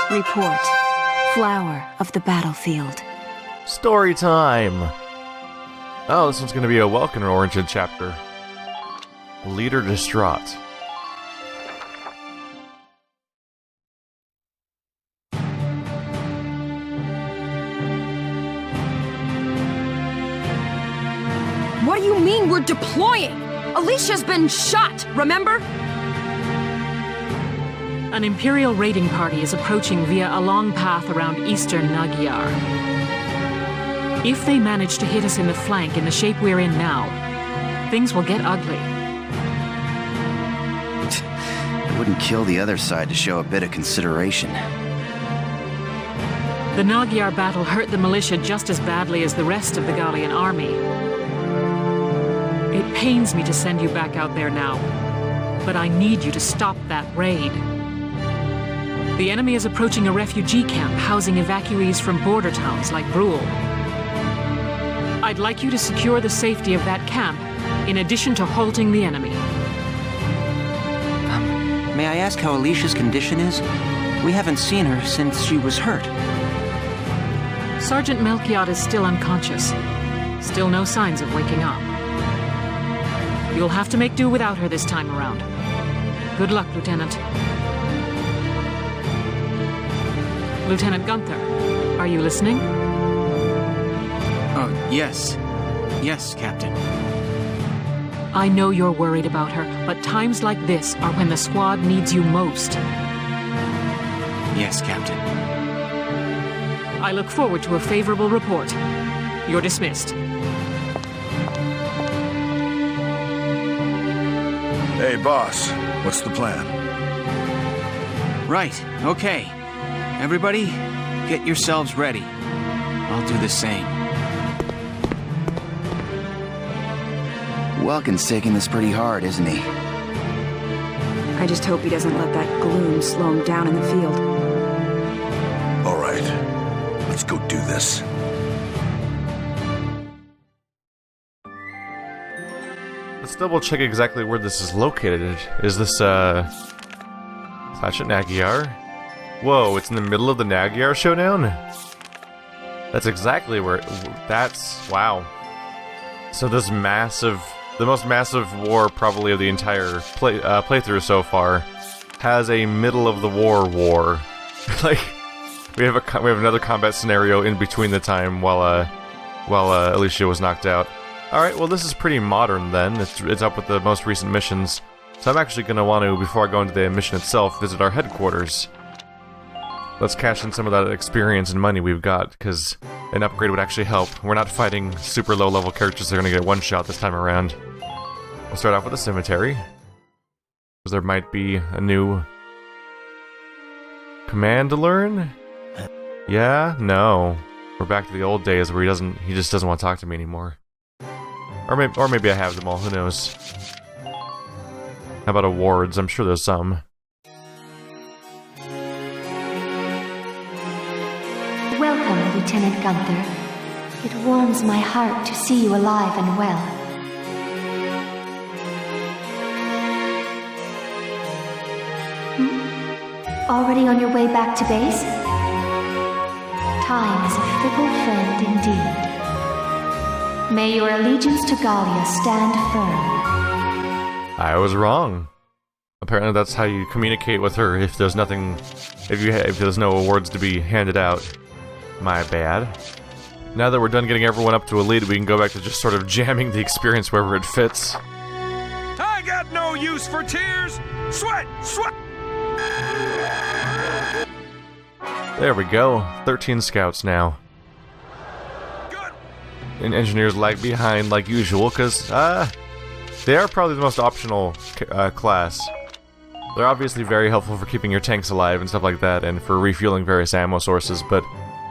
Report. Flower of the battlefield. Story time! Oh, this one's gonna be a Welkin-oriented chapter. Leader distraught. What do you mean we're deploying? Alicia's been shot, remember? An Imperial raiding party is approaching via a long path around eastern Nagyar. If they manage to hit us in the flank in the shape we're in now, things will get ugly. I wouldn't kill the other side to show a bit of consideration. The Nagyar battle hurt the militia just as badly as the rest of the Gallian army. It pains me to send you back out there now, but I need you to stop that raid. The enemy is approaching a refugee camp housing evacuees from border towns like Brule. I'd like you to secure the safety of that camp, in addition to halting the enemy. May I ask how Alicia's condition is? We haven't seen her since she was hurt. Sergeant Melchiot is still unconscious. Still no signs of waking up. You'll have to make do without her this time around. Good luck, Lieutenant. Lieutenant Gunther, are you listening? Oh, yes. Yes, Captain. I know you're worried about her, but times like this are when the squad needs you most. Yes, Captain. I look forward to a favorable report. You're dismissed. Hey, boss. What's the plan? Right, okay. Everybody, get yourselves ready. I'll do the same. Welkin's taking this pretty hard, isn't he? I just hope he doesn't let that gloom slow him down in the field. All right. Let's go do this. Let's double check exactly where this is located. Is this, Clash at Nagyar? Whoa, it's in the middle of the Nagyar showdown? That's exactly where... That's... wow. So this massive... The most massive war, probably, of the entire playthrough so far, has a middle-of-the-war war. Like, we have another combat scenario in between the time while Alicia was knocked out. Alright, well this is pretty modern then. It's up with the most recent missions. So I'm actually going to want to, before I go into the mission itself, visit our headquarters. Let's cash in some of that experience and money we've got, because an upgrade would actually help. We're not fighting super low-level characters that are going to get one shot this time around. We'll start off with a cemetery, because there might be a new command to learn? Yeah? No. We're back to the old days where he just doesn't want to talk to me anymore. Or maybe I have them all, who knows. How about awards? I'm sure there's some. Welcome, Lieutenant Gunther. It warms my heart to see you alive and well. Already on your way back to base? Time is a fickle friend indeed. May your allegiance to Gallia stand firm. I was wrong. Apparently that's how you communicate with her if there's nothing... if there's no awards to be handed out. My bad. Now that we're done getting everyone up to elite, we can go back to just sort of jamming the experience wherever it fits. I got no use for tears! Sweat! Sweat! There we go. 13 scouts now. Good. And engineers lag behind like usual, because, they are probably the most optional class. They're obviously very helpful for keeping your tanks alive and stuff like that, and for refueling various ammo sources, but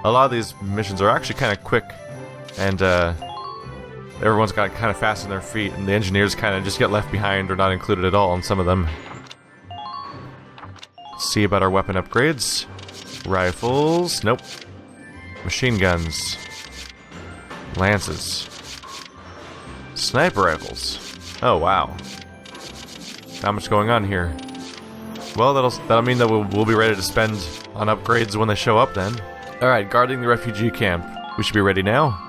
a lot of these missions are actually kind of quick, and everyone's got kind of fast on their feet, and the engineers kind of just get left behind or not included at all in some of them. Let's see about our weapon upgrades. Rifles, nope. Machine guns. Lances. Sniper rifles. Oh, wow. Not much going on here. Well, that'll mean that we'll be ready to spend on upgrades when they show up then. Alright, guarding the refugee camp. We should be ready now.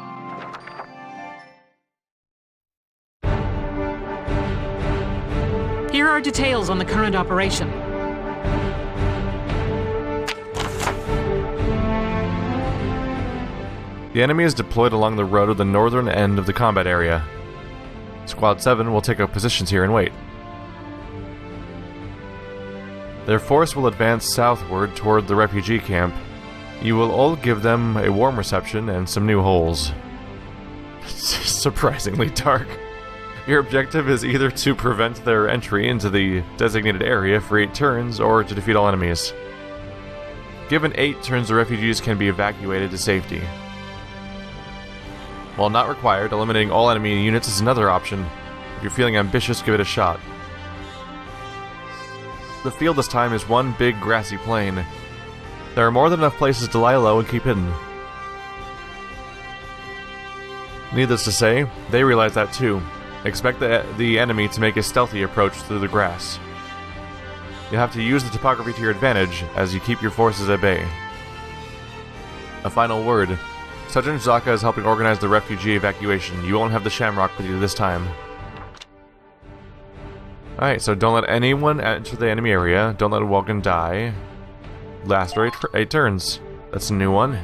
Here are details on the current operation. The enemy is deployed along the road at the northern end of the combat area. Squad 7 will take up positions here and wait. Their force will advance southward toward the refugee camp. You will all give them a warm reception and some new holes. Surprisingly dark. Your objective is either to prevent their entry into the designated area for 8 turns, or to defeat all enemies. Given 8 turns, the refugees can be evacuated to safety. While not required, eliminating all enemy units is another option. If you're feeling ambitious, give it a shot. The field this time is one big grassy plain. There are more than enough places to lie low and keep hidden. Needless to say, they realize that too. Expect the enemy to make a stealthy approach through the grass. You'll have to use the topography to your advantage as you keep your forces at bay. A final word. Sergeant Zaka is helping organize the refugee evacuation. You won't have the Shamrock with you this time. Alright, so don't let anyone enter the enemy area. Don't let Welkin die. Last 8 turns. That's a new one.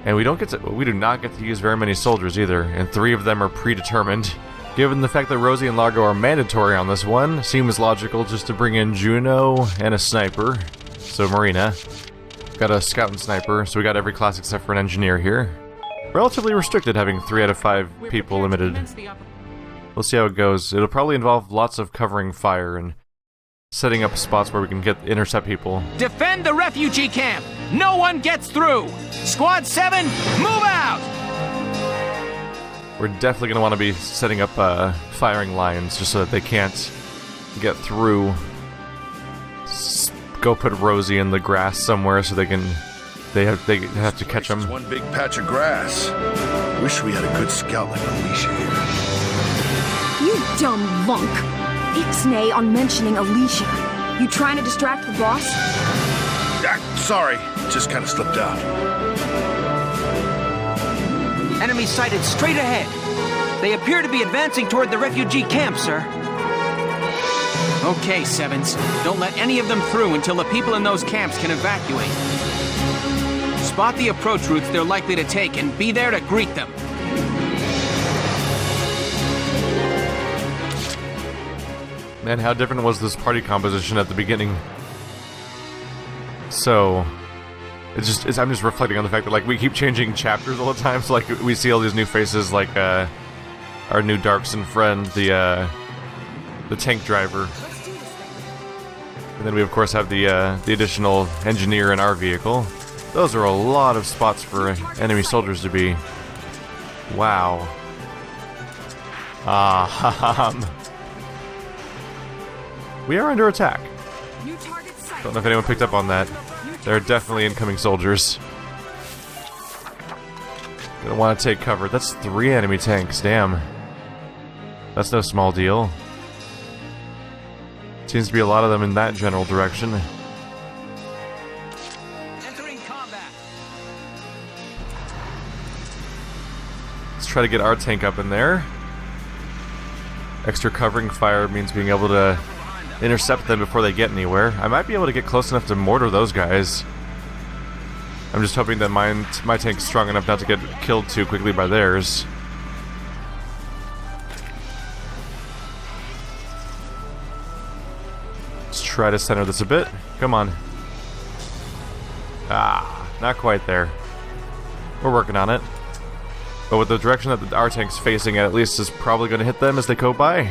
And we do not get to use very many soldiers either, and 3 of them are predetermined. Given the fact that Rosie and Largo are mandatory on this one, seems logical just to bring in Juno and a sniper. So Marina. Got a scout and sniper, so we got every class except for an engineer here. Relatively restricted having 3 out of 5 people limited. We'll see how it goes. It'll probably involve lots of covering fire and setting up spots where we can intercept people. Defend the refugee camp! No one gets through! Squad 7, move out! We're definitely going to want to be setting up firing lines just so that they can't get through. Go put Rosie in the grass somewhere so they have to catch them. One big patch of grass. Wish we had a good scout like Alicia here. You dumb lunk! Ixnay on mentioning Alicia. You trying to distract the boss? Sorry, just kind of slipped out. Enemy sighted straight ahead. They appear to be advancing toward the refugee camp, sir. Okay, Sevens. Don't let any of them through until the people in those camps can evacuate. Spot the approach routes they're likely to take and be there to greet them. Man, how different was this party composition at the beginning? So, I'm just reflecting on the fact that like we keep changing chapters all the time. So like we see all these new faces, like our new Darkson friend, the tank driver, and then we of course have the additional engineer in our vehicle. Those are a lot of spots for enemy soldiers to be. Wow. We are under attack. Don't know if anyone picked up on that. There are definitely incoming soldiers. Gonna want to take cover. That's 3 enemy tanks, damn. That's no small deal. Seems to be a lot of them in that general direction. Entering combat. Let's try to get our tank up in there. Extra covering fire means being able to intercept them before they get anywhere. I might be able to get close enough to mortar those guys. I'm just hoping that my tank's strong enough not to get killed too quickly by theirs. Let's try to center this a bit. Come on. Ah, not quite there. We're working on it. But with the direction that our tank's facing at least is probably going to hit them as they go by.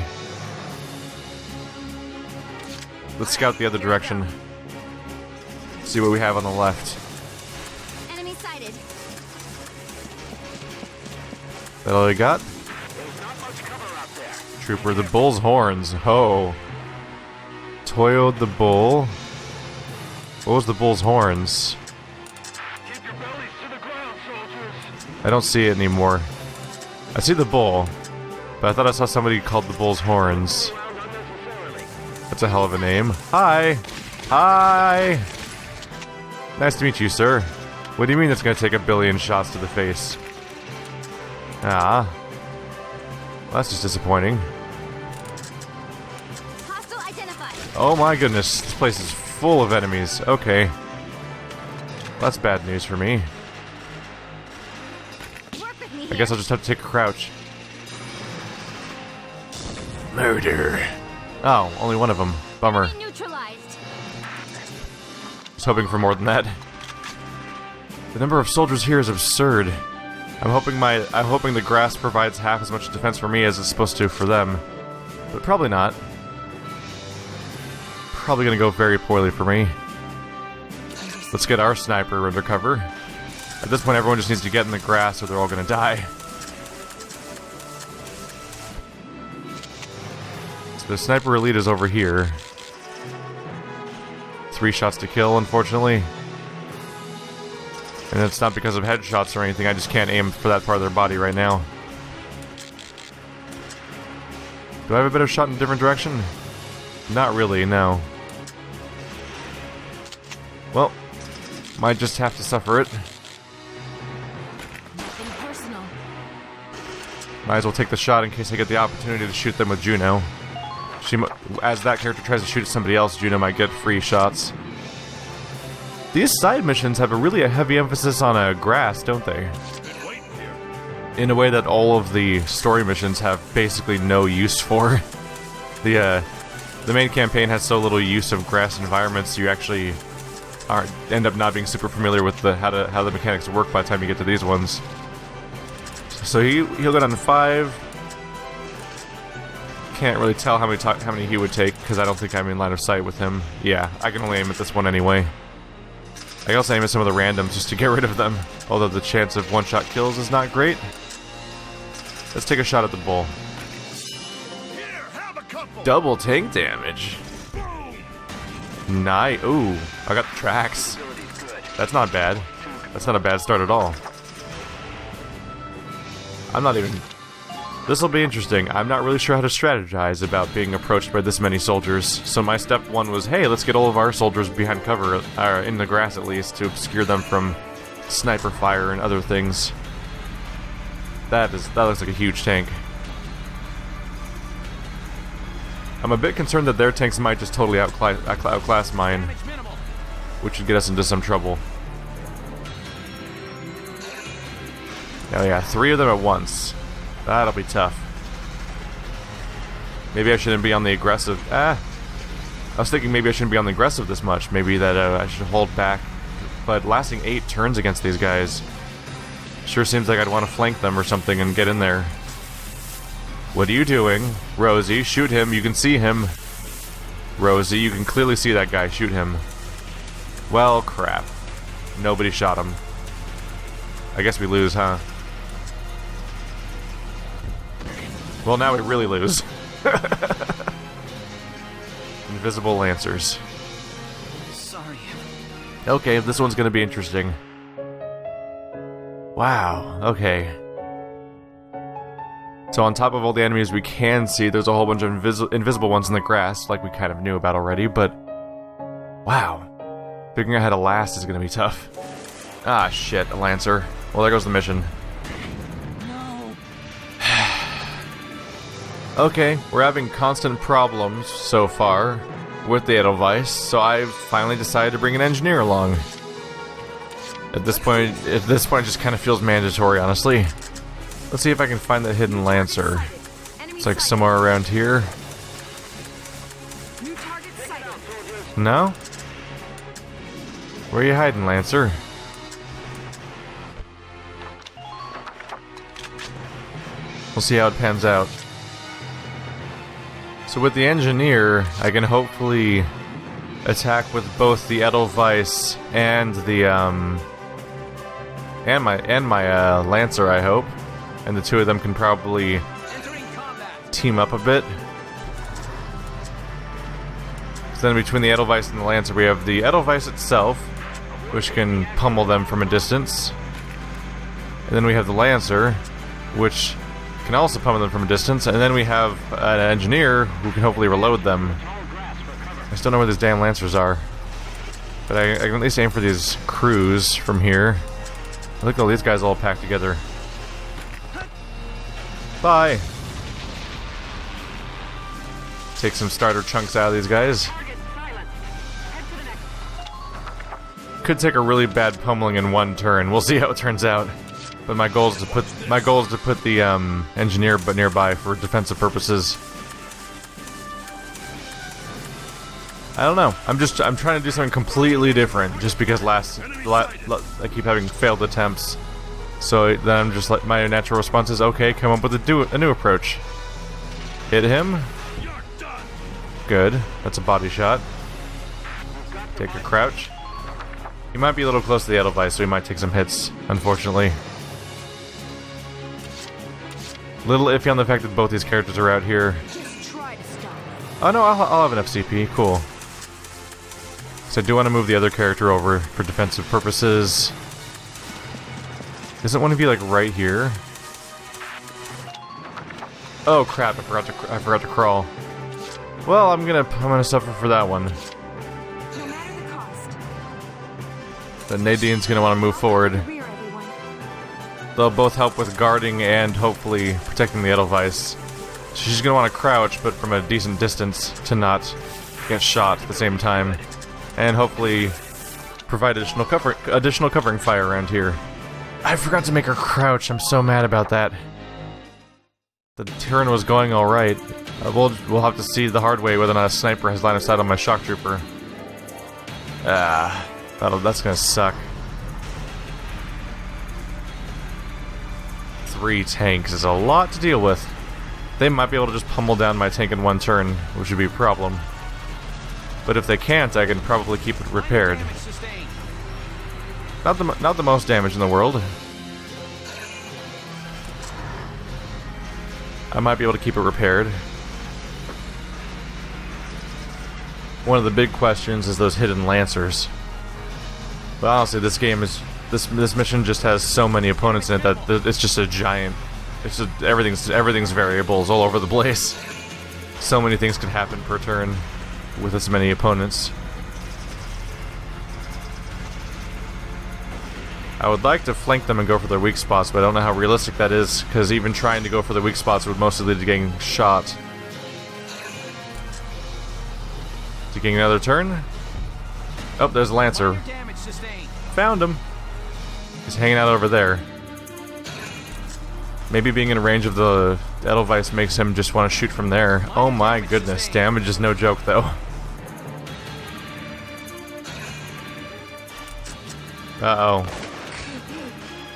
Let's scout the other direction. See what we have on the left. Enemy sighted. That all you got? Trooper, the bull's horns. Ho. Toyoed the bull. What was the bull's horns? I don't see it anymore. I see the bull, but I thought I saw somebody called the bull's horns. That's a hell of a name. Hi! Hi! Nice to meet you, sir. What do you mean it's gonna take 1 billion shots to the face? Ah. Well, that's just disappointing. Hostile identified. Oh my goodness, this place is full of enemies. Okay. That's bad news for me. Work with me I guess I'll just have to take a crouch. Murder. Oh, only one of them. Bummer. neutralized. I was hoping for more than that. The number of soldiers here is absurd. I'm hoping the grass provides half as much defense for me as it's supposed to for them. But probably not. Probably gonna go very poorly for me. Let's get our sniper under cover. At this point, everyone just needs to get in the grass or they're all gonna die. So the sniper elite is over here. 3 shots to kill, unfortunately. And it's not because of headshots or anything, I just can't aim for that part of their body right now. Do I have a better shot in a different direction? Not really, no. Well, might just have to suffer it. Nothing personal. Might as well take the shot in case I get the opportunity to shoot them with Juno. As that character tries to shoot at somebody else, Juno might get free shots. These side missions have a heavy emphasis on grass, don't they? In a way that all of the story missions have basically no use for. The main campaign has so little use of grass environments, you actually end up not being super familiar with how the mechanics work by the time you get to these ones. So he'll go down to 5. Can't really tell how many he would take because I don't think I'm in line of sight with him. Yeah, I can only aim at this one anyway. I can also aim at some of the randoms just to get rid of them, although the chance of one-shot kills is not great. Let's take a shot at the bull. Double tank damage. Nice. Ooh, I got the tracks. That's not bad. That's not a bad start at all. This'll be interesting. I'm not really sure how to strategize about being approached by this many soldiers. So my step 1 was, hey, let's get all of our soldiers behind cover, in the grass at least, to obscure them from sniper fire and other things. That looks like a huge tank. I'm a bit concerned that their tanks might just totally outclass mine, which would get us into some trouble. Oh yeah, 3 of them at once. That'll be tough. Maybe I shouldn't be on the aggressive. I was thinking maybe I shouldn't be on the aggressive this much. Maybe that I should hold back. But lasting 8 turns against these guys sure seems like I'd want to flank them or something and get in there. What are you doing? Rosie, shoot him. You can see him. Rosie, you can clearly see that guy. Shoot him. Well, crap. Nobody shot him. I guess we lose, huh? Well, now we really lose. Invisible Lancers. Sorry. Okay, this one's gonna be interesting. Wow, okay. So on top of all the enemies we can see, there's a whole bunch of invisible ones in the grass, like we kind of knew about already, but... Wow. Figuring out how to last is gonna be tough. Ah, shit, a Lancer. Well, there goes the mission. Okay, we're having constant problems so far with the Edelweiss, so I've finally decided to bring an engineer along. At this point, it just kind of feels mandatory, honestly. Let's see if I can find that hidden Lancer. It's like somewhere around here. No? Where are you hiding, Lancer? We'll see how it pans out. So with the engineer, I can hopefully attack with both the Edelweiss and the and my Lancer, I hope, and the two of them can probably team up a bit. So then between the Edelweiss and the Lancer, we have the Edelweiss itself, which can pummel them from a distance, and then we have the Lancer, which can also pummel them from a distance, and then we have an engineer who can hopefully reload them I still know where these damn Lancers are. But I can at least aim for these crews from here. Look at all these guys all packed together. Bye! Take some starter chunks out of these guys. Could take a really bad pummeling in one turn. We'll see how it turns out. But my goal is to put the engineer but nearby for defensive purposes. I don't know. I'm trying to do something completely different just because I keep having failed attempts. So then I'm just like, my natural response is, okay, come up with a new approach. Hit him. Good. That's a body shot. Take a crouch. He might be a little close to the Edelweiss, so he might take some hits, unfortunately. Little iffy on the fact that both these characters are out here. Oh no, I'll have an FCP. Cool. So I do want to move the other character over for defensive purposes. Isn't one of you like right here? Oh crap! I forgot to crawl. Well, I'm gonna suffer for that one. No matter the cost. But Nadine's gonna want to move forward. They'll both help with guarding and hopefully protecting the Edelweiss. She's gonna want to crouch, but from a decent distance to not get shot at the same time, and hopefully provide additional covering fire around here. I forgot to make her crouch. I'm so mad about that. The turn was going all right. We'll have to see the hard way whether or not a sniper has line of sight on my shock trooper. That's gonna suck. 3 tanks is a lot to deal with. They might be able to just pummel down my tank in one turn, which would be a problem. But if they can't, I can probably keep it repaired. Not the most damage in the world. I might be able to keep it repaired. One of the big questions is those hidden Lancers. But honestly, this game is this mission just has so many opponents in it that it's just a giant. It's just everything's variables all over the place. So many things could happen per turn with this many opponents. I would like to flank them and go for their weak spots, but I don't know how realistic that is, because even trying to go for the weak spots would mostly lead to getting shot. Taking another turn. Oh, there's a Lancer. Found him. He's hanging out over there. Maybe being in range of the Edelweiss makes him just want to shoot from there. Oh my goodness, damage is no joke though. Uh-oh.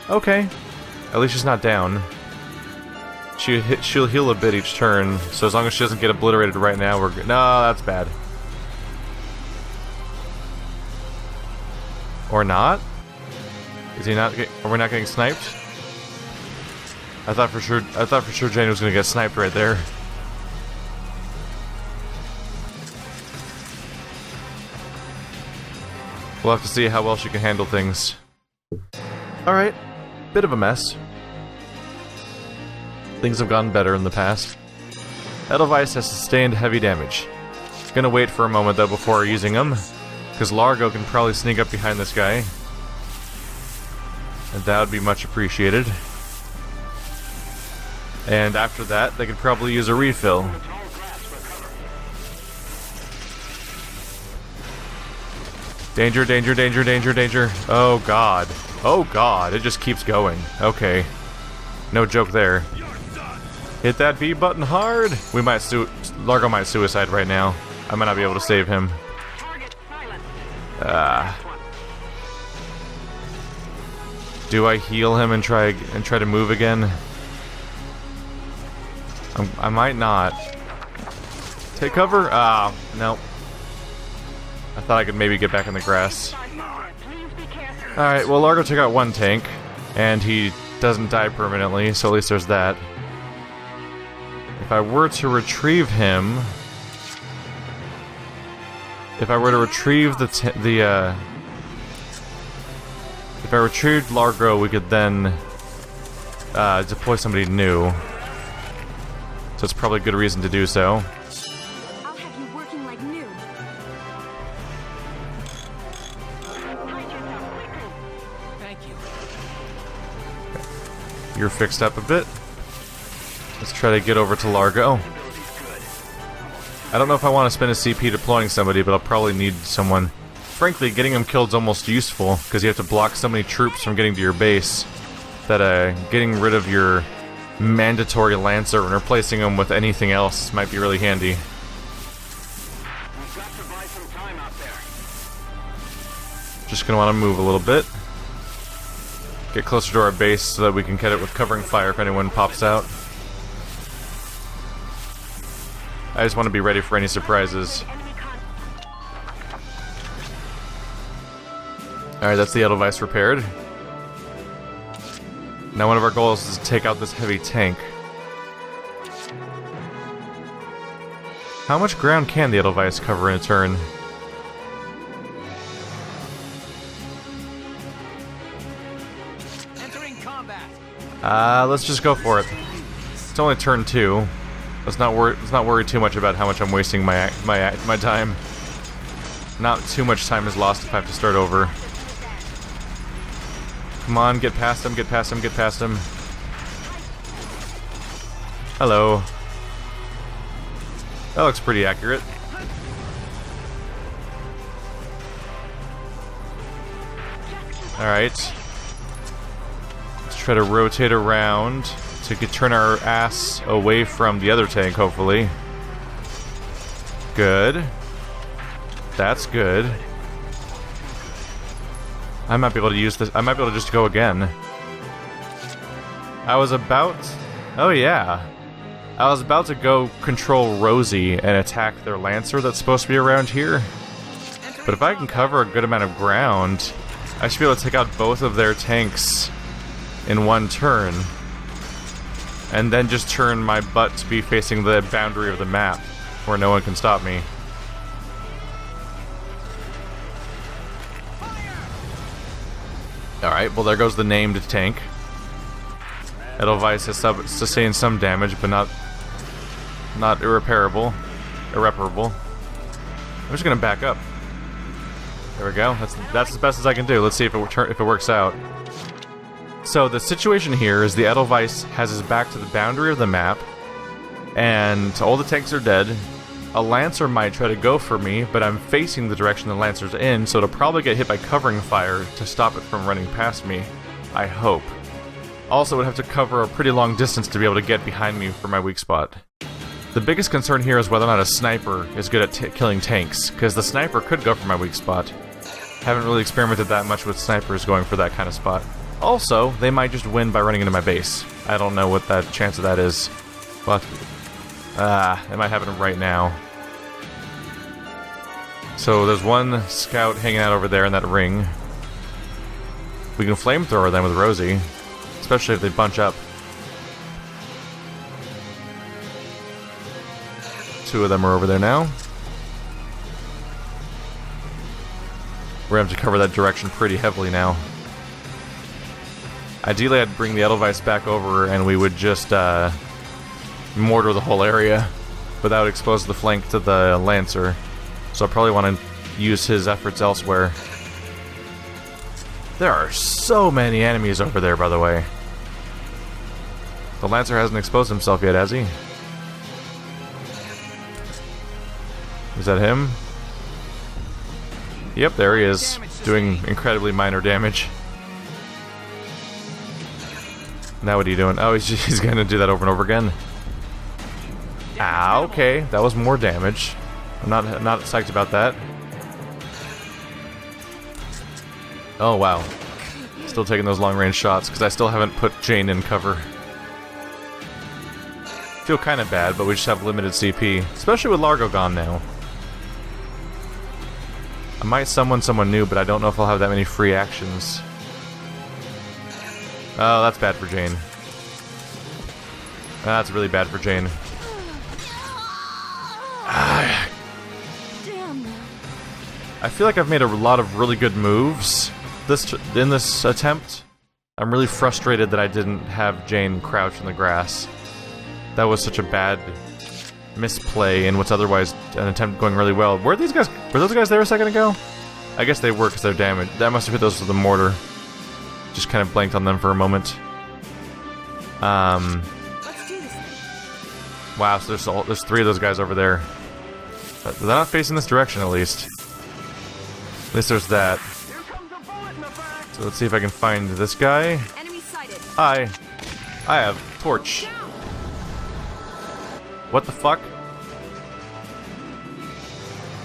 Okay. At least she's not down. She'll heal a bit each turn, so as long as she doesn't get obliterated right now, we're good. No, that's bad. Or not? Is he not? Are we not getting sniped? I thought for sure Jane was gonna get sniped right there. We'll have to see how well she can handle things. Alright. Bit of a mess. Things have gotten better in the past. Edelweiss has sustained heavy damage. Gonna wait for a moment though before using them, because Largo can probably sneak up behind this guy. And that would be much appreciated. And after that, they could probably use a refill. Danger, danger, danger, danger, danger. Oh god. Oh god, it just keeps going. Okay. No joke there. Hit that B button hard! We might Largo might suicide right now. I might not be able to save him. Do I heal him and try to move again? I might not. Take cover? Ah, no. I thought I could maybe get back in the grass. Alright, well Largo took out one tank, and he doesn't die permanently, so at least there's that. If I were to retrieve him... If I were to retrieve if I retrieved Largo, we could then deploy somebody new. So it's probably a good reason to do so. I'll have you working like new. You're fixed up a bit. Let's try to get over to Largo. I don't know if I want to spend a CP deploying somebody, but I'll probably need someone. Frankly, getting them killed is almost useful, because you have to block so many troops from getting to your base, that getting rid of your mandatory Lancer and replacing them with anything else might be really handy. Just gonna want to move a little bit. Get closer to our base so that we can get it with covering fire if anyone pops out. I just want to be ready for any surprises. Alright, that's the Edelweiss repaired. Now one of our goals is to take out this heavy tank. How much ground can the Edelweiss cover in a turn? Let's just go for it. It's only turn 2. Let's not worry too much about how much I'm wasting my time. Not too much time is lost if I have to start over. Come on, get past him, get past him, get past him. Hello. That looks pretty accurate. Alright. Let's try to rotate around to turn our ass away from the other tank, hopefully. Good. That's good. I might be able to use this. I might be able to just go again. I was about... Oh yeah. I was about to go control Rosie and attack their Lancer that's supposed to be around here. But if I can cover a good amount of ground, I should be able to take out both of their tanks in one turn. And then just turn my butt to be facing the boundary of the map, where no one can stop me. Alright, well there goes the named tank. Edelweiss has sustained some damage, but not irreparable. I'm just gonna back up. There we go. That's as best as I can do. Let's see if it works out. So the situation here is the Edelweiss has his back to the boundary of the map, and all the tanks are dead. A Lancer might try to go for me, but I'm facing the direction the Lancer's in, so it'll probably get hit by covering fire to stop it from running past me. I hope. Also, it would have to cover a pretty long distance to be able to get behind me for my weak spot. The biggest concern here is whether or not a sniper is good at killing tanks, because the sniper could go for my weak spot. Haven't really experimented that much with snipers going for that kind of spot. Also, they might just win by running into my base. I don't know what that chance of that is, but it might happen right now. So there's one scout hanging out over there in that ring. We can flamethrower them with Rosie, especially if they bunch up. Two of them are over there now. We're gonna have to cover that direction pretty heavily now. Ideally, I'd bring the Edelweiss back over and we would just mortar the whole area, but that would expose the flank to the Lancer. So I probably want to use his efforts elsewhere. There are so many enemies over there, by the way. The Lancer hasn't exposed himself yet, has he? Is that him? Yep, there he is, doing incredibly minor damage. Now what are you doing? Oh, he's gonna do that over and over again. Ah, okay, that was more damage. I'm not psyched about that. Oh wow, still taking those long-range shots because I still haven't put Jane in cover. Feel kind of bad, but we just have limited CP, especially with Largo gone now. I might summon someone new, but I don't know if I'll have that many free actions. Oh, that's bad for Jane. That's really bad for Jane. I feel like I've made a lot of really good moves in this attempt. I'm really frustrated that I didn't have Jane crouch in the grass. That was such a bad misplay in what's otherwise an attempt going really well. Were those guys there a second ago? I guess they were because they're damaged. That must have hit those with the mortar. Just kind of blanked on them for a moment. Let's do this thing. Wow, so there's 3 of those guys over there. But they're not facing this direction, at least. At least there's that. So let's see if I can find this guy. Enemy sighted. Hi. I have torch. What the fuck?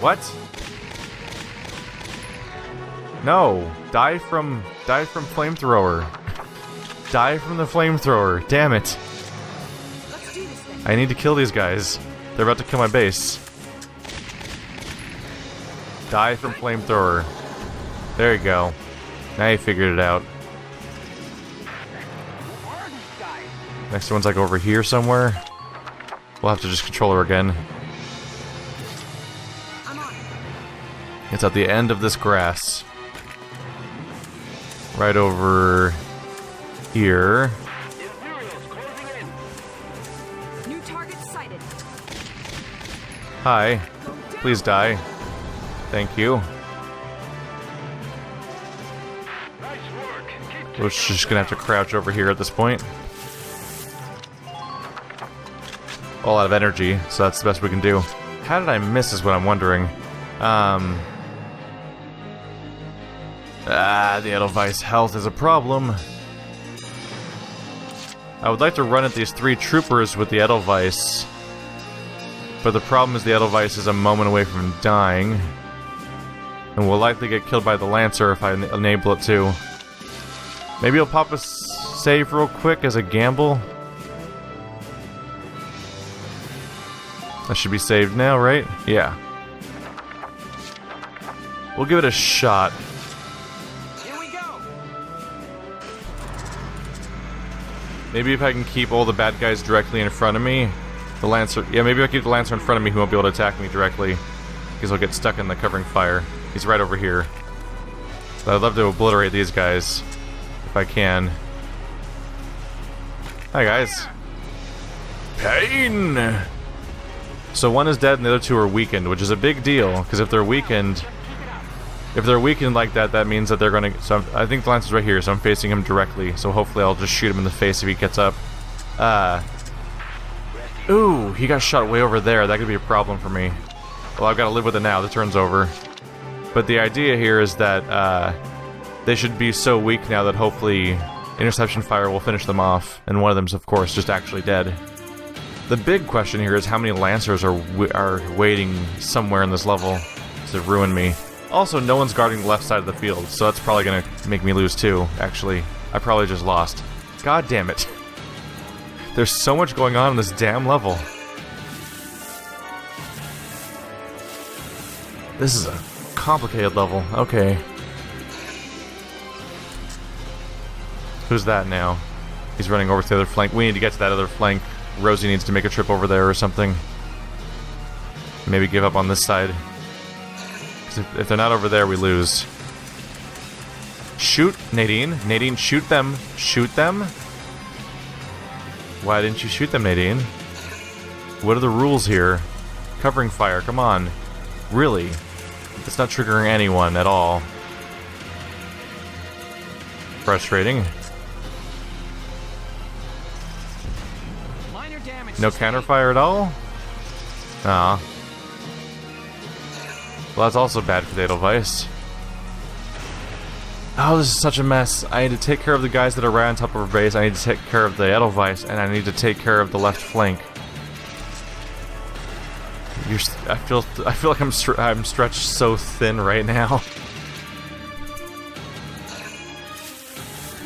What? No. Die from flamethrower. Die from the flamethrower. Damn it. Let's do this thing. I need to kill these guys. They're about to kill my base. Die from flamethrower. There you go. Now you figured it out. Next one's like over here somewhere. We'll have to just control her again. It's at the end of this grass. Right over here. New target sighted. Hi. Please die. Thank you. We're just gonna have to crouch over here at this point. All out of energy, so that's the best we can do. How did I miss is what I'm wondering. The Edelweiss health is a problem. I would like to run at these 3 troopers with the Edelweiss, but the problem is the Edelweiss is a moment away from dying, and will likely get killed by the Lancer if I enable it to. Maybe I'll pop a save real quick as a gamble. That should be saved now, right? Yeah. We'll give it a shot. Here we go. Maybe if I can keep all the bad guys directly in front of me, the Lancer... Yeah, maybe if I keep the Lancer in front of me, he won't be able to attack me directly, because he'll get stuck in the covering fire. He's right over here. But I'd love to obliterate these guys, if I can. Hi, guys. Pain! So one is dead and the other 2 are weakened, which is a big deal, because if they're weakened like that, that means that they're gonna... So I think the Lancer's right here, so I'm facing him directly, so hopefully I'll just shoot him in the face if he gets up. Ooh, he got shot way over there. That could be a problem for me. Well, I've got to live with it now. The turn's over. But the idea here is that they should be so weak now that hopefully interception fire will finish them off, and one of them's, of course, just actually dead. The big question here is how many Lancers are waiting somewhere in this level to ruin me. Also, no one's guarding the left side of the field, so that's probably gonna make me lose too, actually. I probably just lost. God damn it. There's so much going on in this damn level. This is a complicated level. Okay. Who's that now? He's running over to the other flank. We need to get to that other flank. Rosie needs to make a trip over there or something. Maybe give up on this side. Because if they're not over there, we lose. Shoot, Nadine. Nadine, shoot them. Shoot them? Why didn't you shoot them, Nadine? What are the rules here? Covering fire, come on. Really? It's not triggering anyone at all. Frustrating. No counterfire at all? Aw. Well, that's also bad for the Edelweiss. Oh, this is such a mess. I need to take care of the guys that are right on top of our base. I need to take care of the Edelweiss, and I need to take care of the left flank. I feel like I'm stretched so thin right now.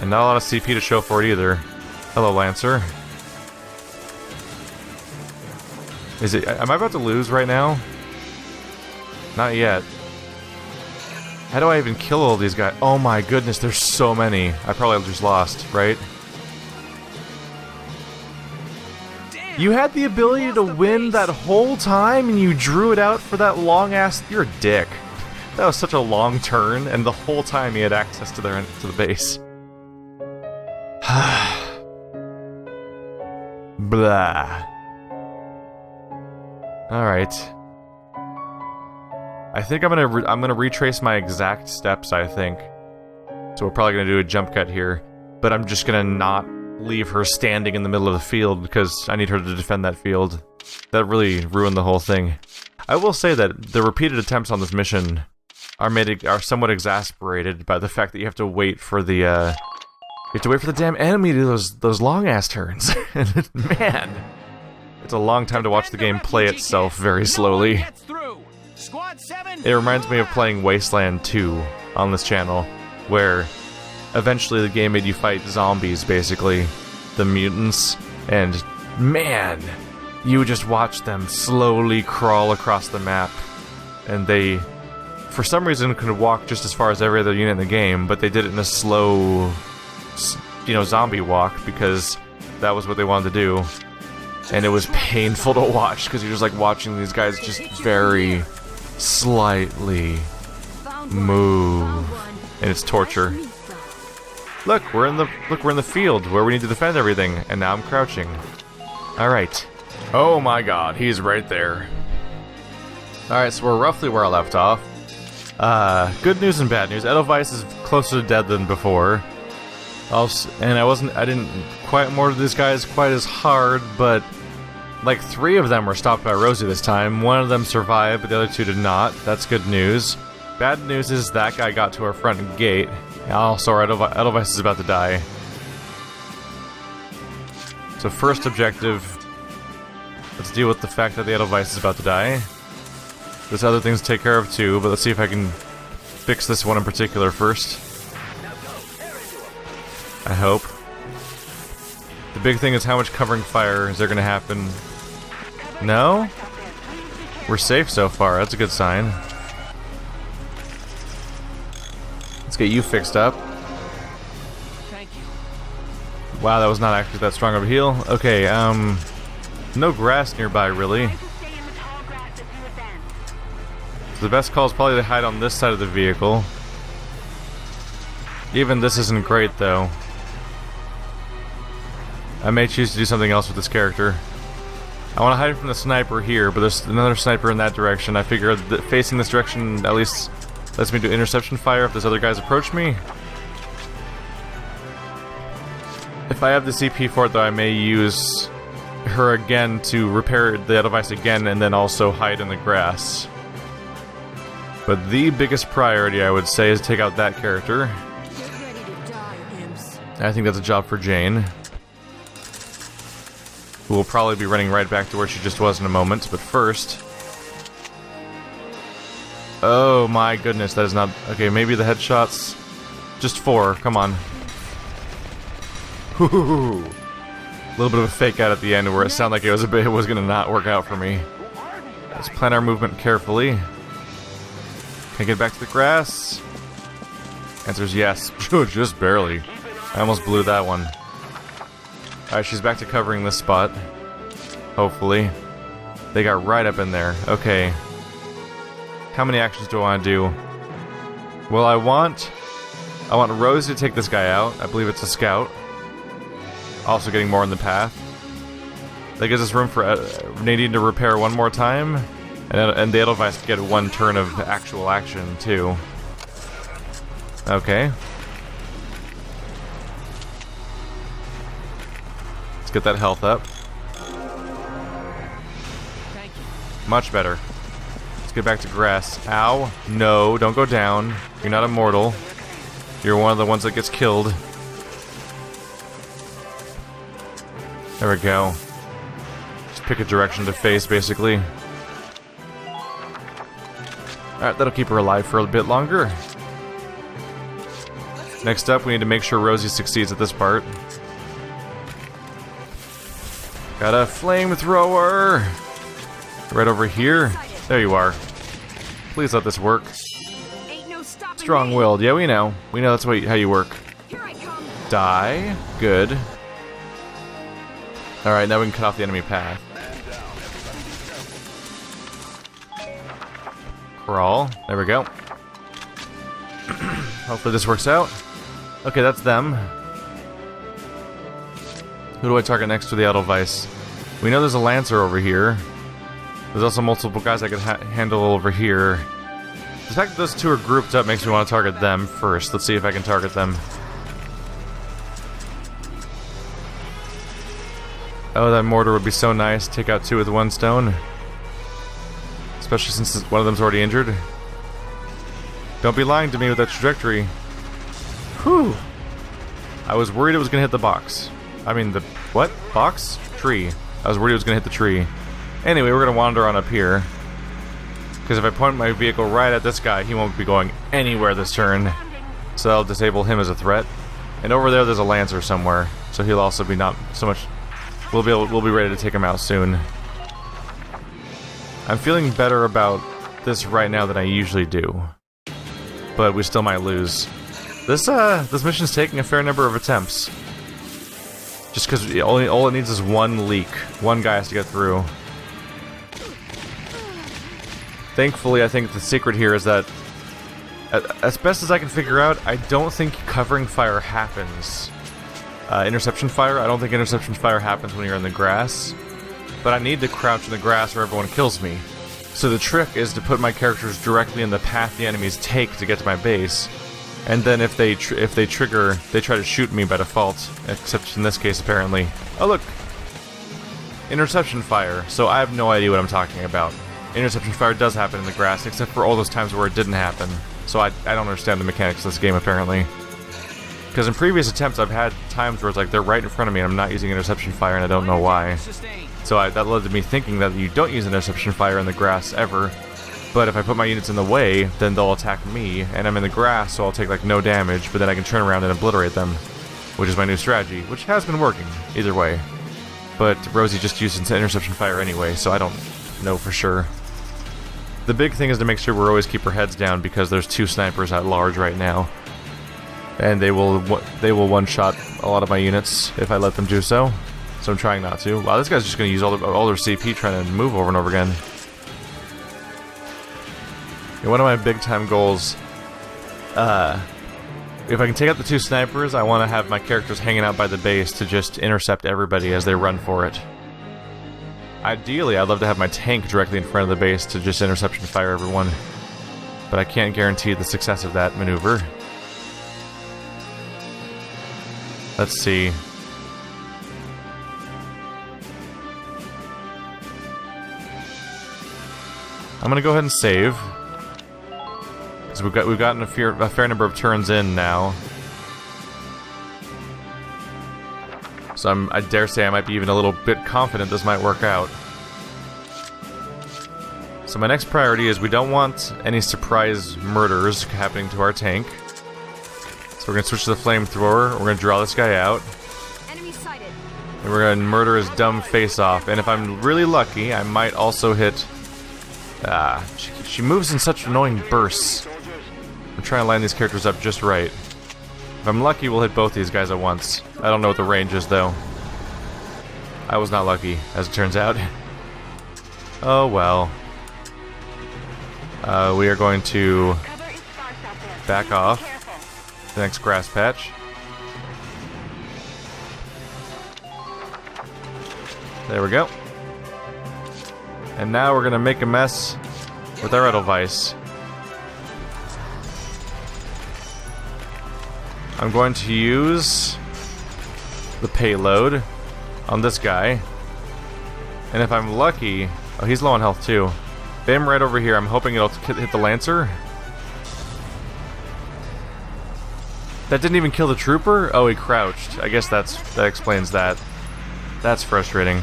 And not a lot of CP to show for it either. Hello, Lancer. Am I about to lose right now? Not yet. How do I even kill all these guys? Oh my goodness, there's so many. I probably just lost, right? Damn, you had the ability to win that whole time and you drew it out for that long ass... You're a dick. That was such a long turn, and the whole time he had access to the base. Blah. Alright. I think I'm gonna retrace my exact steps, I think. So we're probably gonna do a jump cut here. But I'm just gonna not leave her standing in the middle of the field because I need her to defend that field. That really ruined the whole thing. I will say that the repeated attempts on this mission are somewhat exasperated by the fact that you have to wait for the damn enemy to do those long ass turns. And man, it's a long time to watch the game play itself very slowly. It reminds me of playing Wasteland 2 on this channel, where eventually the game made you fight zombies, basically, the mutants, and man, you just watch them slowly crawl across the map, and they, for some reason, could walk just as far as every other unit in the game, but they did it in a slow, zombie walk, because that was what they wanted to do, and it was painful to watch, because you're just like watching these guys just very slightly move, and it's torture. Look, we're in the field where we need to defend everything, and now I'm crouching. Alright. Oh my god, he's right there. Alright, so we're roughly where I left off. Good news and bad news. Edelweiss is closer to dead than before. And I didn't quite mortar these guys quite as hard, but like 3 of them were stopped by Rosie this time. 1 of them survived, but the other 2 did not. That's good news. Bad news is that guy got to our front gate. Also, our Edelweiss is about to die. So first objective, let's deal with the fact that the Edelweiss is about to die. There's other things to take care of too, but let's see if I can fix this one in particular first. I hope. The big thing is how much covering fire is there going to happen. No? We're safe so far, that's a good sign. Let's get you fixed up. Thank you. Wow, that was not actually that strong of a heal. Okay, no grass nearby, really. So the best call is probably to hide on this side of the vehicle. Even this isn't great, though. I may choose to do something else with this character. I want to hide from the sniper here, but there's another sniper in that direction. I figure that facing this direction at least lets me do interception fire if those other guys approach me. If I have the CP for it, though, I may use her again to repair the device again and then also hide in the grass. But the biggest priority, I would say, is to take out that character. I think that's a job for Jane, who will probably be running right back to where she just was in a moment, but first... Oh my goodness, that is not... Okay, maybe the headshots... Just 4, come on. Whoo! A little bit of a fake out at the end where it sounded like it was gonna not work out for me. Let's plan our movement carefully. Can I get back to the grass? Answer's yes. Just barely. I almost blew that one. Alright, she's back to covering this spot. Hopefully. They got right up in there. Okay. How many actions do I want to do? Well, I want Rose to take this guy out. I believe it's a scout. Also getting more in the path. That gives us room for Nadine to repair one more time. And the Edelweiss get 1 turn of actual action, too. Okay. Let's get that health up. Thank you. Much better. Let's get back to grass. Ow. No, don't go down. You're not immortal. You're one of the ones that gets killed. There we go. Just pick a direction to face, basically. Alright, that'll keep her alive for a bit longer. Next up, we need to make sure Rosie succeeds at this part. Got a flamethrower! Right over here. There you are. Please let this work. Strong-willed. Yeah, we know. We know that's how you work. Die. Good. Alright, now we can cut off the enemy path. Crawl. There we go. Hopefully this works out. Okay, that's them. Who do I target next to the Edelweiss? We know there's a Lancer over here. There's also multiple guys I could handle over here. The fact that those 2 are grouped up makes me want to target them first. Let's see if I can target them. Oh, that mortar would be so nice. Take out 2 with 1 stone. Especially since one of them's already injured. Don't be lying to me with that trajectory. Whew. I was worried it was going to hit the box. I mean, the... what? Box? Tree. I was worried it was going to hit the tree. Anyway, we're going to wander on up here. Because if I point my vehicle right at this guy, he won't be going anywhere this turn. So I'll disable him as a threat. And over there's a Lancer somewhere. So he'll also be not so much... We'll be ready to take him out soon. I'm feeling better about this right now than I usually do. But we still might lose. This mission's taking a fair number of attempts. Just because all it needs is 1 leak. 1 guy has to get through. Thankfully, I think the secret here is that, as best as I can figure out, I don't think covering fire happens. Interception fire, I don't think interception fire happens when you're in the grass. But I need to crouch in the grass or everyone kills me. So the trick is to put my characters directly in the path the enemies take to get to my base. And then if they trigger, they try to shoot me by default. Except in this case, apparently. Oh look! Interception fire. So I have no idea what I'm talking about. Interception fire does happen in the grass, except for all those times where it didn't happen. So I don't understand the mechanics of this game, apparently. Because in previous attempts, I've had times where it's like they're right in front of me and I'm not using interception fire and I don't know why. So that led to me thinking that you don't use interception fire in the grass ever. But if I put my units in the way, then they'll attack me, and I'm in the grass, so I'll take like no damage, but then I can turn around and obliterate them. Which is my new strategy, which has been working, either way. But Rosie just used interception fire anyway, so I don't know for sure. The big thing is to make sure we always keep our heads down, because there's 2 snipers at large right now. And they will one-shot a lot of my units if I let them do so. So I'm trying not to. Wow, this guy's just going to use all their CP trying to move over and over again. And one of my big-time goals, if I can take out the 2 snipers, I want to have my characters hanging out by the base to just intercept everybody as they run for it. Ideally, I'd love to have my tank directly in front of the base to just interception fire everyone. But I can't guarantee the success of that maneuver. Let's see. I'm gonna go ahead and save. Because we've gotten a fair number of turns in now. So I dare say I might be even a little bit confident this might work out. So my next priority is we don't want any surprise murders happening to our tank. So we're going to switch to the flamethrower, we're going to draw this guy out. Enemy sighted. And we're going to murder his dumb face off. And if I'm really lucky, I might also hit... she moves in such annoying bursts. I'm trying to line these characters up just right. If I'm lucky, we'll hit both these guys at once. I don't know what the range is, though. I was not lucky, as it turns out. Oh, well. We are going to back off the next grass patch. There we go. And now we're going to make a mess with our Edelweiss. I'm going to use the payload on this guy. And if I'm lucky... Oh, he's low on health too. Bam, right over here. I'm hoping it'll hit the Lancer. That didn't even kill the trooper? Oh, he crouched. I guess that explains that. That's frustrating.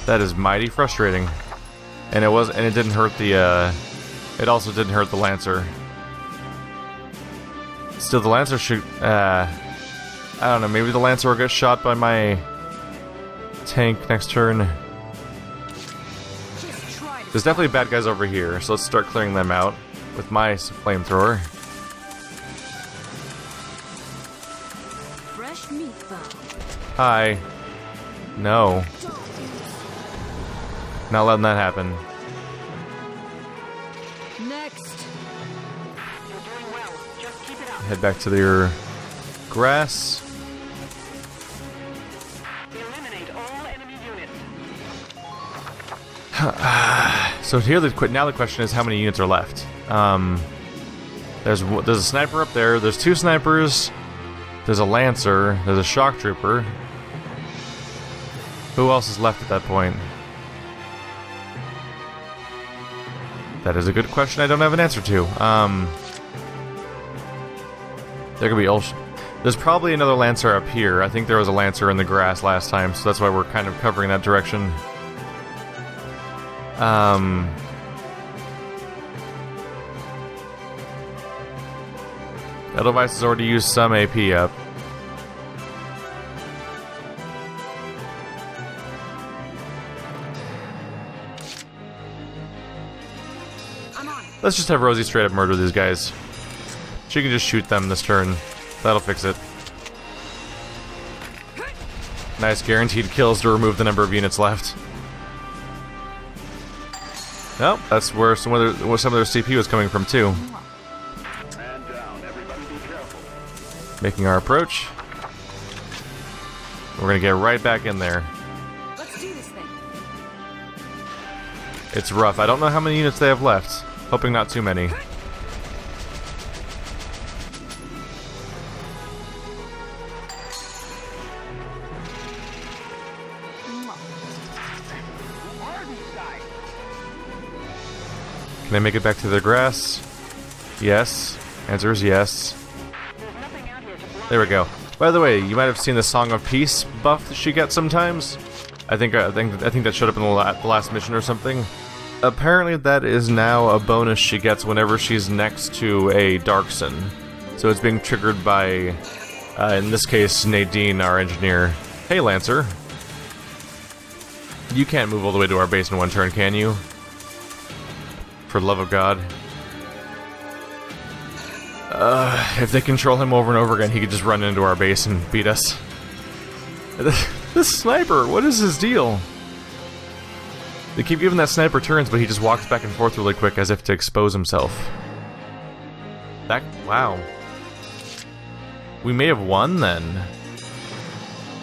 That is mighty frustrating. And it didn't hurt the it also didn't hurt the Lancer. Still, the Lancer should I don't know, maybe the Lancer will get shot by my tank next turn. There's definitely bad guys over here, so let's start clearing them out with my flamethrower. Fresh meat bone. Hi. No. Not letting that happen. Next. You're doing well. Just keep it up. Head back to your grass. Eliminate all enemy units. So here, now the question is how many units are left. There's a sniper up there. There's 2 snipers. There's a Lancer. There's a shock trooper. Who else is left at that point? That is a good question I don't have an answer to. There could be there's probably another Lancer up here. I think there was a Lancer in the grass last time, so that's why we're kind of covering that direction. Edelweiss has already used some AP up. Let's just have Rosie straight up murder these guys. She can just shoot them this turn. That'll fix it. Nice guaranteed kills to remove the number of units left. Nope, that's where some of their CP was coming from too. Making our approach. We're gonna get right back in there. Let's do this thing. It's rough. I don't know how many units they have left. Hoping not too many. Can I make it back to the grass? Yes. Answer is yes. There we go. By the way, you might have seen the Song of Peace buff that she gets sometimes. I think that showed up in the last mission or something. Apparently that is now a bonus she gets whenever she's next to a Darkson. So it's being triggered by, in this case, Nadine, our engineer. Hey, Lancer. You can't move all the way to our base in one turn, can you? For the love of God. If they control him over and over again, he could just run into our base and beat us. This sniper, what is his deal? They keep giving that sniper turns, but he just walks back and forth really quick as if to expose himself. Wow. We may have won then.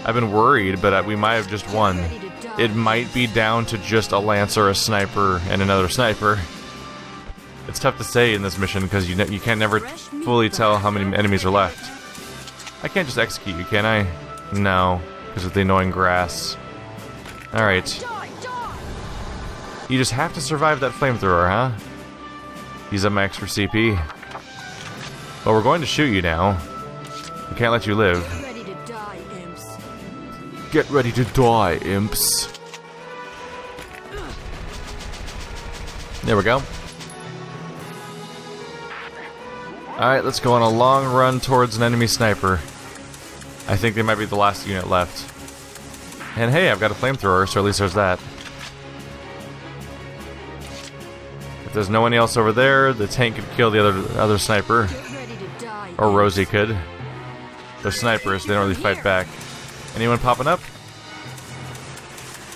I've been worried, but we might have just won. It might be down to just a Lancer, a sniper, and another sniper. It's tough to say in this mission because you can never fully tell how many enemies are left. I can't just execute you, can I? No, because of the annoying grass. Alright. You just have to survive that flamethrower, huh? Use up my extra CP. Well, we're going to shoot you now. We can't let you live. Ready to die, imps. Get ready to die, imps. There we go. Alright, let's go on a long run towards an enemy sniper. I think they might be the last unit left. And hey, I've got a flamethrower, so at least there's that. If there's no one else over there, the tank could kill the other sniper. Or Rosie could. They're snipers, they don't really fight back. Anyone popping up?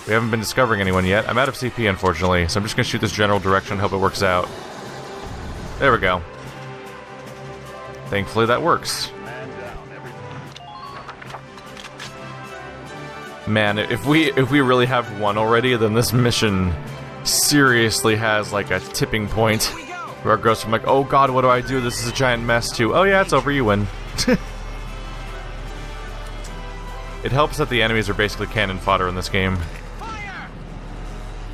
We haven't been discovering anyone yet. I'm out of CP, unfortunately, so I'm just gonna shoot this general direction and hope it works out. There we go. Thankfully that works. Man, if we really have won already, then this mission seriously has like a tipping point where it goes from like, oh god, what do I do? This is a giant mess to, oh yeah, it's over, you win. It helps that the enemies are basically cannon fodder in this game.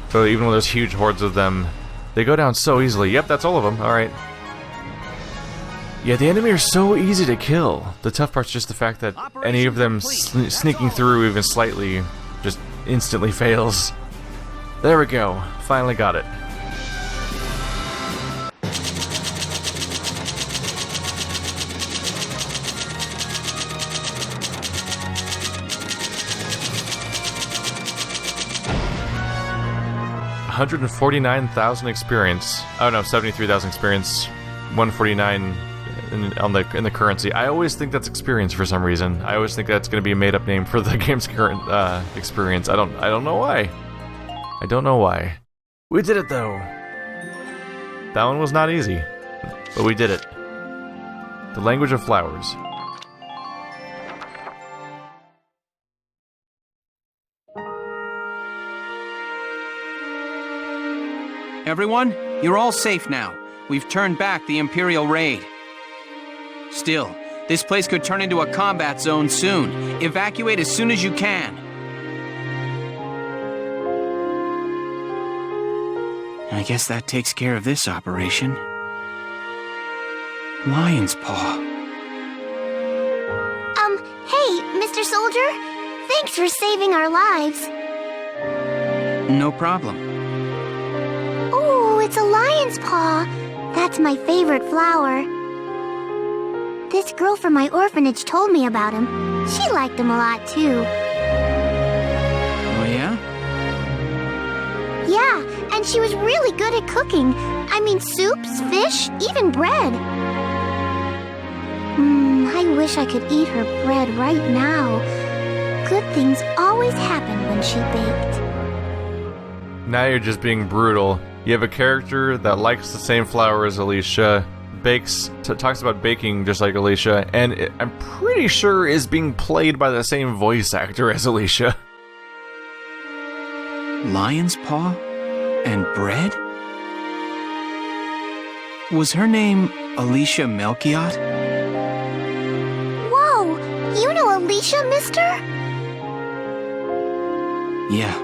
So even when there's huge hordes of them, they go down so easily. Yep, that's all of them. Alright. Yeah, the enemy are so easy to kill. The tough part's just the fact that any of them sneaking through even slightly just instantly fails. There we go. Finally got it. $149,000 experience. Oh no, 73,000 experience. 149 in the currency. I always think that's experience for some reason. I always think that's going to be a made-up name for the game's current experience. I don't know why. I don't know why. We did it though. That one was not easy, but we did it. The language of flowers. Everyone, you're all safe now. We've turned back the Imperial raid. Still, this place could turn into a combat zone soon. Evacuate as soon as you can. I guess that takes care of this operation. Lion's paw. Hey, Mr. Soldier. Thanks for saving our lives. No problem. Ooh, it's a lion's paw. That's my favorite flower. This girl from my orphanage told me about him. She liked him a lot, too. Oh, yeah? Yeah, and she was really good at cooking. I mean, soups, fish, even bread. I wish I could eat her bread right now. Good things always happen when she baked. Now you're just being brutal. You have a character that likes the same flower as Alicia, talks about baking just like Alicia, and I'm pretty sure is being played by the same voice actor as Alicia. Lion's paw? And bread? Was her name Alicia Melchiot? Whoa! You know Alicia, mister? Yeah,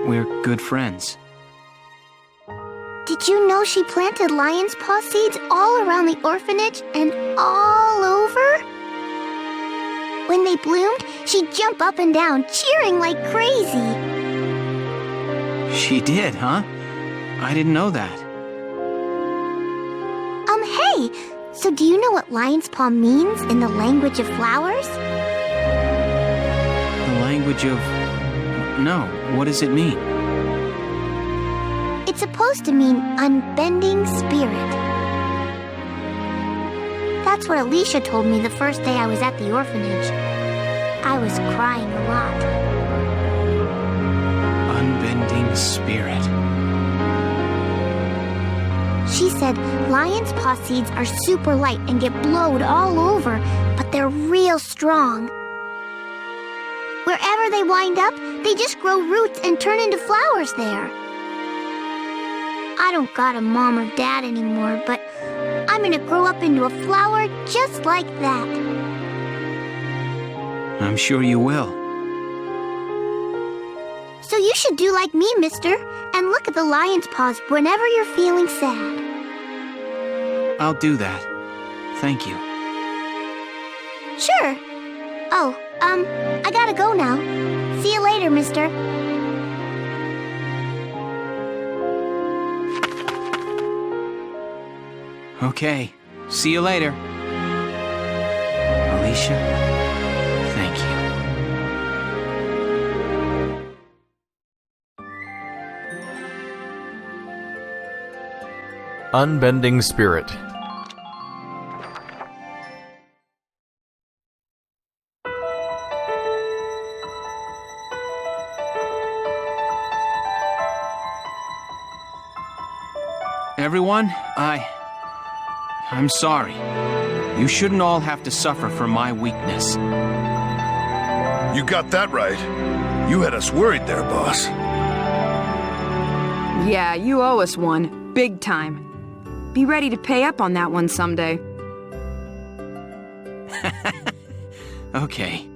we're good friends. Did you know she planted lion's paw seeds all around the orphanage and all over? When they bloomed, she'd jump up and down, cheering like crazy. She did, huh? I didn't know that. Hey! So do you know what lion's paw means in the language of flowers? The language of... No, what does it mean? It's supposed to mean unbending spirit. That's what Alicia told me the first day I was at the orphanage. I was crying a lot. Unbending spirit. She said lion's paw seeds are super light and get blowed all over, but they're real strong. Wherever they wind up, they just grow roots and turn into flowers there. I don't got a mom or dad anymore, but I'm gonna grow up into a flower just like that. I'm sure you will. So you should do like me, mister, and look at the lion's paws whenever you're feeling sad. I'll do that. Thank you. Sure. Oh, I gotta go now. See you later, mister. Okay, see you later. Alicia, thank you. Unbending spirit. Everyone, I'm sorry. You shouldn't all have to suffer for my weakness. You got that right. You had us worried there, boss. Yeah, you owe us one. Big time. Be ready to pay up on that one someday. Okay.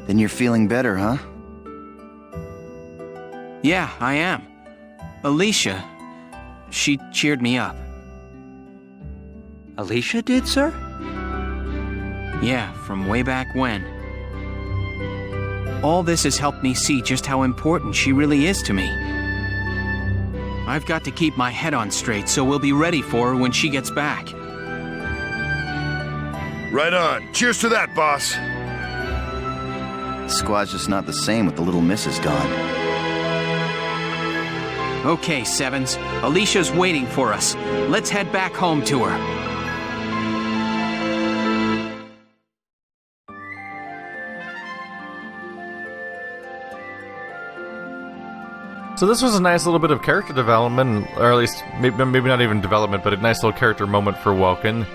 Then you're feeling better, huh? Yeah, I am. Alicia, she cheered me up. Alicia did, sir? Yeah, from way back when. All this has helped me see just how important she really is to me. I've got to keep my head on straight, so we'll be ready for her when she gets back. Right on. Cheers to that, boss. The squad's just not the same with the little missus gone. Okay, Sevens. Alicia's waiting for us. Let's head back home to her. So this was a nice little bit of character development, or at least maybe not even development, but a nice little character moment for Welkin.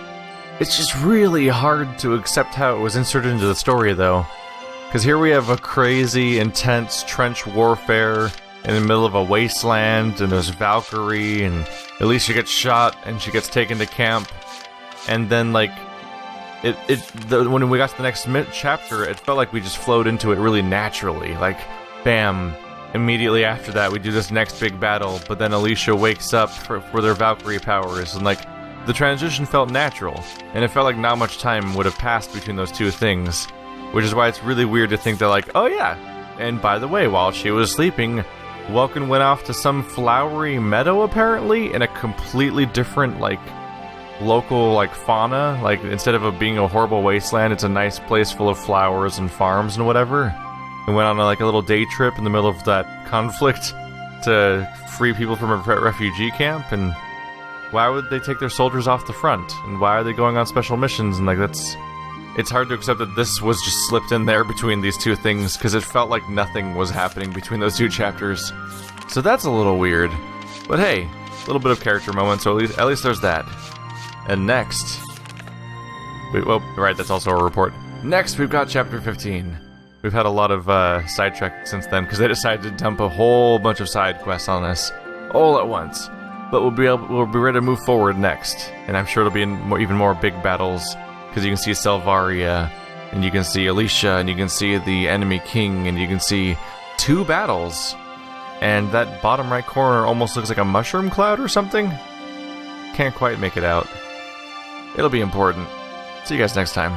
It's just really hard to accept how it was inserted into the story, though. Because here we have a crazy, intense trench warfare in the middle of a wasteland, and there's Valkyrie, and Alicia gets shot, and she gets taken to camp. And then, like, when we got to the next chapter, it felt like we just flowed into it really naturally. Like, bam, immediately after that, we do this next big battle, but then Alicia wakes up for their Valkyria powers, and, like, the transition felt natural, and it felt like not much time would have passed between those two things, which is why it's really weird to think that, like, oh yeah, and by the way, while she was sleeping, Welkin went off to some flowery meadow, apparently, in a completely different, like, local, like, fauna. Like, instead of it being a horrible wasteland, it's a nice place full of flowers and farms and whatever. And went on, like, a little day trip in the middle of that conflict to free people from a refugee camp, and why would they take their soldiers off the front? And why are they going on special missions? And, like, it's hard to accept that this was just slipped in there between these two things, because it felt like nothing was happening between those two chapters. So that's a little weird. But hey, a little bit of character moment, so at least there's that. And next... Wait, well, right, that's also a report. Next, we've got Chapter 15. We've had a lot of sidetrack since then, because they decided to dump a whole bunch of side quests on us, all at once. But we'll be ready to move forward next, and I'm sure it'll be in even more big battles, because you can see Selvaria, and you can see Alicia, and you can see the enemy king, and you can see 2 battles. And that bottom right corner almost looks like a mushroom cloud or something? Can't quite make it out. It'll be important. See you guys next time.